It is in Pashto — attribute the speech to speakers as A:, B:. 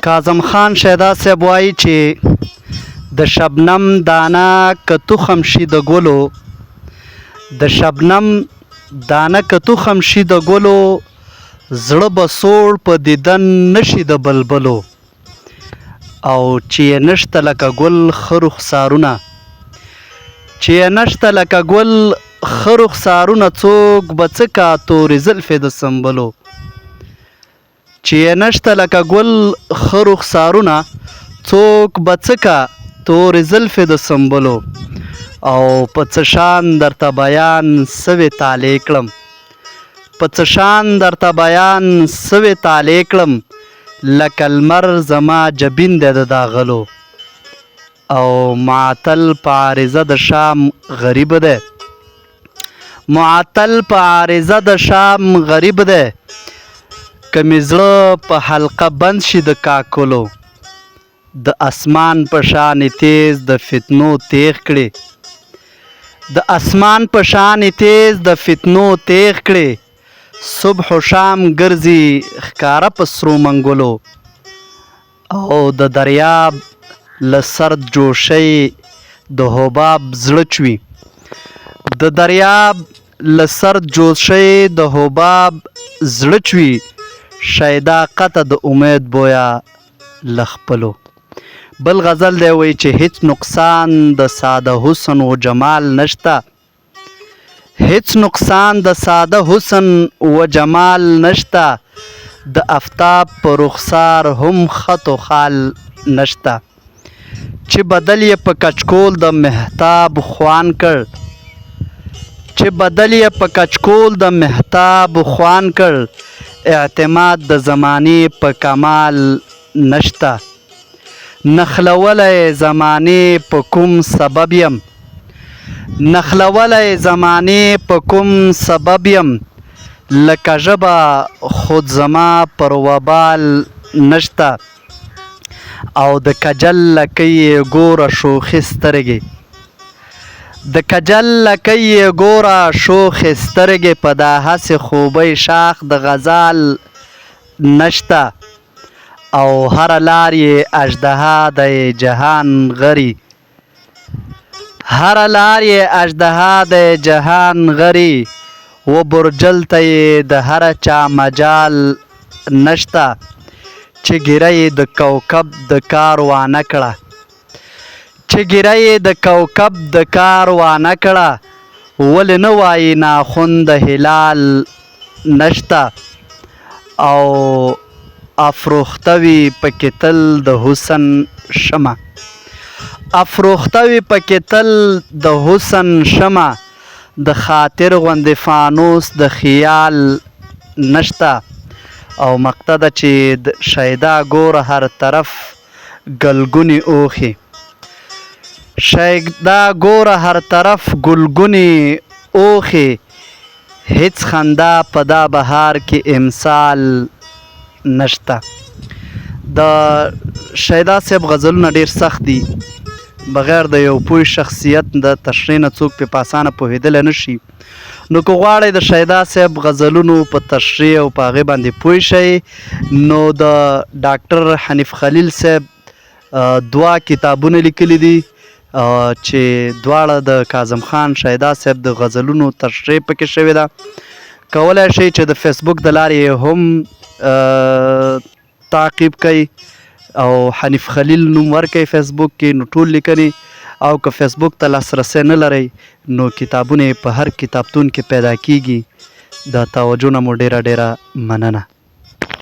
A: کاظم خان شیدا صاحب وایي چې د شبنم دانه که تخم شي د ګلو، د شبنم دانه که تخم شي د ګلو، زړه به سوړ په دیدن نشي د بلبلو. او چې یې نشته لکه ګل ښه رخسارونه، چې یې نشته لکه ګل ښه رخسارونه، څوک به څه کا تورې زلفې د سنبلو. چې یې نشته لکه ګل ښه رخسارونه، څوک به څه کا تورې زلفې د سنبلو. او په څه شان درته بیان سوې طالع کړم، په څه شان درته بیان سوې طالع کړم، لکه لمر زما جبین دی د داغلو. او معطل په عارضه د شام غریب دی، معطل په عارضه د شام غریب دی، که مې زړه په حلقه بند شي د کاکلو. د اسمان په شانې تیز د فتنو تیغ کړې، د اسمان په شانې تیز د فتنو تیغ کړې، صبح و شام ګرځي ښکاره په سرو منګلو. او د دریاب له سرد جوشۍ د حباب زړه چوي، د دریاب له سرد جوشۍ د حباب زړه چوي، شیدا قطع د امید بویا له خپلو. بل غزل دی وایي چې هیڅ نقصان د ساده حسن و جمال نشته، هیڅ نقصان د ساده حسن و جمال نشته، د آفتاب په رخسار هم خط و خال نشته. چې بدل یې په کچکول د مهتاب خوان کړ، چې بدل یې په کچکول د مهتاب خوان کړ، اعتماد د زمانې په کمال نشته. نخلولی زمانې په کوم سبب یم، نخلولی زمانې په کوم سبب یم، لکه ژبه خود زما پر وبال نشته. او د کجل لکۍ یې ګوره شوخې سترګې، د کجل لکۍ یې ګوره شوخې سترګې، په دا هسې خوبۍ شاخ د غزال نشته. او هره لار یې اژدها د جهان غري، هره لار یې اژدها د جهان غري، و برجل ته یې د هر چا مجال نشته. چې ګیره یې د کوکب د کار وانه کړه، چې ګیره یې د کوکب د کار وانه کړه، ولې نه وایي ناخن د هلال نشته. او افروخته وي پکې تل د حسن شمع، افروخته وي پکې تل د حسن شمع، د خاطر غوندې فانوس د خیال نشته. او مقطع ده چې د شیدا ګوره هر طرف ګلګونې اوښي، شیدا ګوره هر طرف ګلګونې اوښي، هیڅ خندا په دا بهار کې امثال نشته. د شیدا صاحب غزلونه ډېر سخت دي، بغیر د یو پوه شخصیت د تشریح نه څوک پې په اسانه پوهېدلی نه شي. نو که غواړئ د شیدا صاحب غزلونو په تشریح او په هغې باندې پوه شئ، نو د ډاکټر حنیف خلیل صاحب دوه کتابونه لیکلي دي چې دواړه د کاظم خان شیدا صاحب د غزلونو تشریح پکې شوې ده. کولی شئ چې د فیسبوک د لارې هم تعقیب کوئ او حنیف خلیل نوم ورکئ فیسبوک کې، نو ټول لیکنې. او که فیسبوک ته لاسرسی نه لرئ نو کتابونه په هر کتابتون کې پیدا کیږي. د توجه نه مو ډیره ډیره مننه.